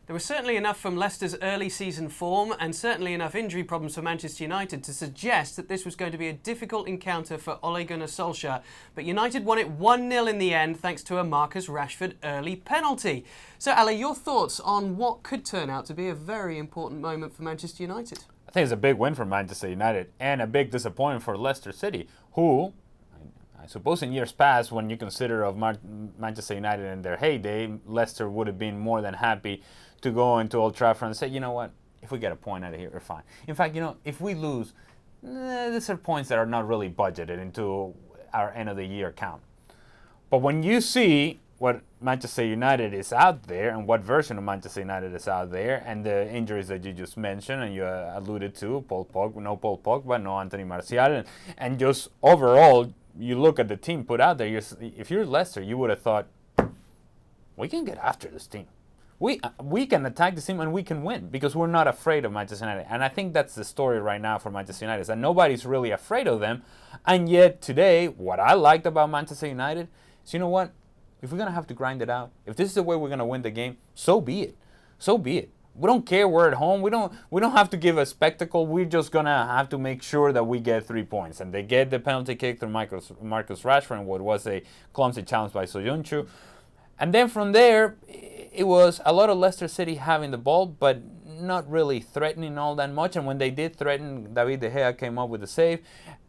There was certainly enough from Leicester's early season form and certainly enough injury problems for Manchester United to suggest that this was going to be a difficult encounter for Ole Gunnar Solskjaer. But United won it 1-0 in the end thanks to a Marcus Rashford early penalty. So, Ale, your thoughts on what could turn out to be a very important moment for Manchester United? I think it's a big win for Manchester United and a big disappointment for Leicester City, who, I suppose in years past, when you consider of Manchester United in their heyday, Leicester would have been more than happy to go into Old Trafford and say, you know what, if we get a point out of here, we're fine. In fact, if we lose, these are points that are not really budgeted into our end of the year count. But when you see what Manchester United is out there and what version of Manchester United is out there and the injuries that you just mentioned and you alluded to, no Paul Pogba, no Anthony Martial, and just overall, you look at the team put out there, if you're Leicester, you would have thought, we can get after this team. We can attack this team and we can win because we're not afraid of Manchester United. And I think that's the story right now for Manchester United, is that nobody's really afraid of them. And yet today, what I liked about Manchester United is, you know what? If we're going to have to grind it out, if this is the way we're going to win the game, so be it. So be it. We don't care. We're at home. We don't have to give a spectacle. We're just going to have to make sure that we get 3 points. And they get the penalty kick through Marcus Rashford and what was a clumsy challenge by Soyuncu. And then from there, it was a lot of Leicester City having the ball, but not really threatening all that much. And when they did threaten, David De Gea came up with a save.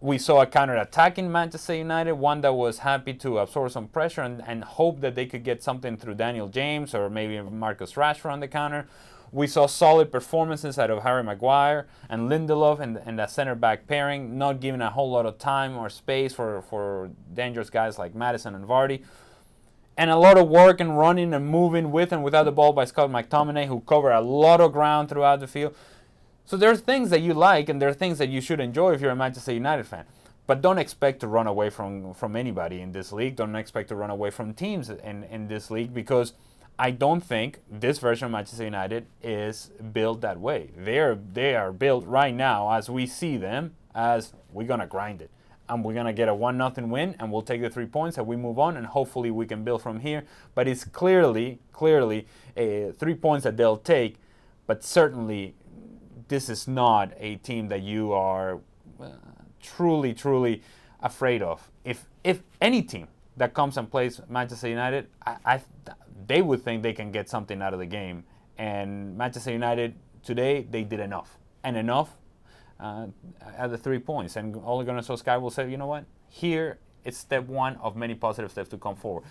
We saw a counter-attack in Manchester United, one that was happy to absorb some pressure and hope that they could get something through Daniel James or maybe Marcus Rashford on the counter. We saw solid performances out of Harry Maguire and Lindelof and that centre-back pairing, not giving a whole lot of time or space for dangerous guys like Maddison and Vardy. And a lot of work and running and moving with and without the ball by Scott McTominay, who covered a lot of ground throughout the field. So there's things that you like and there are things that you should enjoy if you're a Manchester United fan. But don't expect to run away from anybody in this league. Don't expect to run away from teams in this league, because I don't think this version of Manchester United is built that way. They are built right now, as we see them, as we're going to grind it. And we're going to get a 1-0 win, and we'll take the 3 points, and we move on, and hopefully we can build from here. But it's clearly 3 points that they'll take, but certainly this is not a team that you are truly afraid of. If any team that comes and plays Manchester United, they would think they can get something out of the game. And Manchester United today, they did enough. And enough at the 3 points. And Ole Gunnar Solskjaer will say, you know what? Here, it's step one of many positive steps to come forward.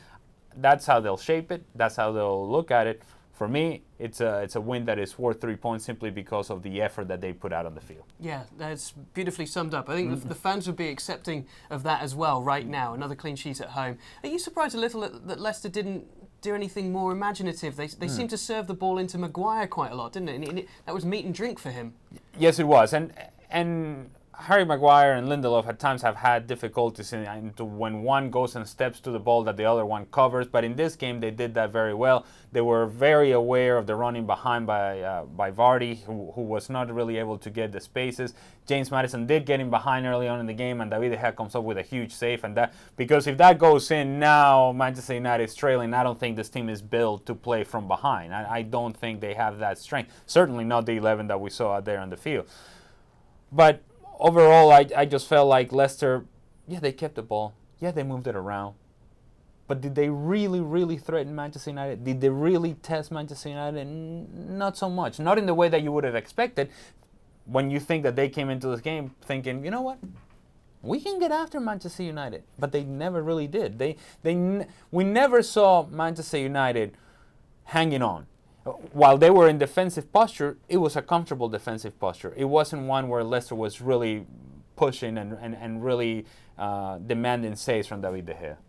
That's how they'll shape it. That's how they'll look at it. For me, it's a win that is worth 3 points simply because of the effort that they put out on the field. Yeah, that's beautifully summed up. I think the fans would be accepting of that as well right now. Another clean sheet at home. Are you surprised a little that Leicester didn't do anything more imaginative? They seemed to serve the ball into Maguire quite a lot, didn't it? And that was meat and drink for him. Yes, it was. And Harry Maguire and Lindelof at times have had difficulties into when one goes and steps to the ball that the other one covers. But in this game, they did that very well. They were very aware of the running behind by Vardy, who was not really able to get the spaces. James Maddison did get him behind early on in the game, and David De Gea comes up with a huge save. And that, because if that goes in now, Manchester United is trailing. I don't think this team is built to play from behind. I don't think they have that strength. Certainly not the 11 that we saw out there on the field. But overall, I just felt like Leicester, yeah, they kept the ball. Yeah, they moved it around. But did they really threaten Manchester United? Did they really test Manchester United? Not so much. Not in the way that you would have expected when you think that they came into this game thinking, you know what? We can get after Manchester United. But they never really did. We never saw Manchester United hanging on. While they were in defensive posture, it was a comfortable defensive posture. It wasn't one where Leicester was really pushing and really demanding saves from David De Gea.